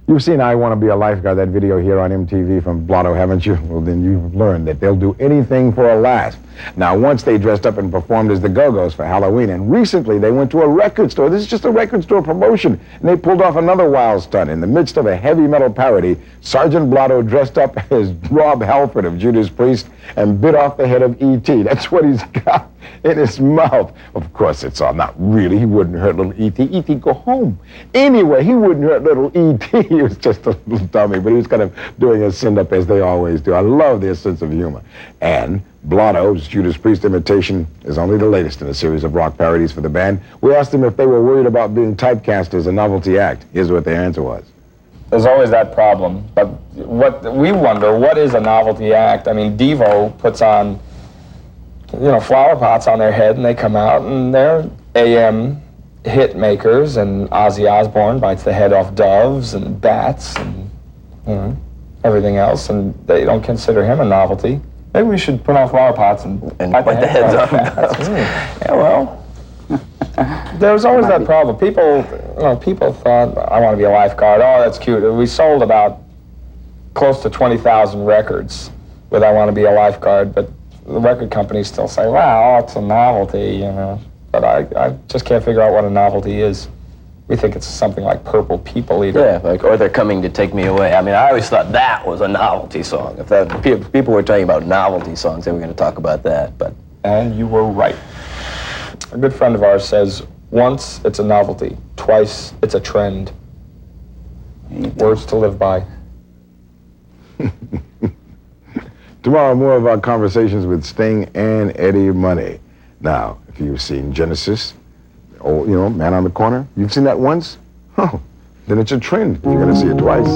You've seen I Want to Be a Lifeguard, that video here on MTV from Blotto, haven't you? Well, then you've learned that they'll do anything for a laugh. Now, once they dressed up and performed as the Go-Go's for Halloween, and recently they went to a record store. This is just a record store promotion, and they pulled off another wild stunt. In the midst of a heavy metal parody, Sergeant Blotto dressed up as Rob Halford of Judas Priest and bit off the head of E.T. That's what he's got in his mouth. Of course, it's all not really. He wouldn't hurt little E.T. E.T., go home. Anyway, he wouldn't hurt little E.T. He was just a little dummy, but he was kind of doing a send-up as they always do. I love their sense of humor. And Blotto's Judas Priest imitation is only the latest in a series of rock parodies for the band. We asked them if they were worried about being typecast as a novelty act. Here's what their answer was. There's always that problem, but what we wonder, what is a novelty act? I mean, Devo puts on, flower pots on their head, and they come out, and they're AM hit makers, and Ozzy Osbourne bites the head off doves and bats and everything else, and they don't consider him a novelty. Maybe we should put on flower pots and bite the heads off bats. Yeah, well, there's always that problem. People thought, I want to be a lifeguard. Oh, that's cute. We sold about close to 20,000 records with I want to be a lifeguard, but the record companies still say, wow, it's a novelty, But I just can't figure out what a novelty is. We think it's something like Purple People Eater. Yeah, or They're Coming to Take Me Away. I mean, I always thought that was a novelty song. If people were talking about novelty songs, they were going to talk about that. But And you were right. A good friend of ours says, once it's a novelty, twice it's a trend. Words to live by. Tomorrow, more of our conversations with Sting and Eddie Money. Now, if you've seen Genesis, Man on the Corner, you've seen that once? Oh, then it's a trend if you're going to see it twice.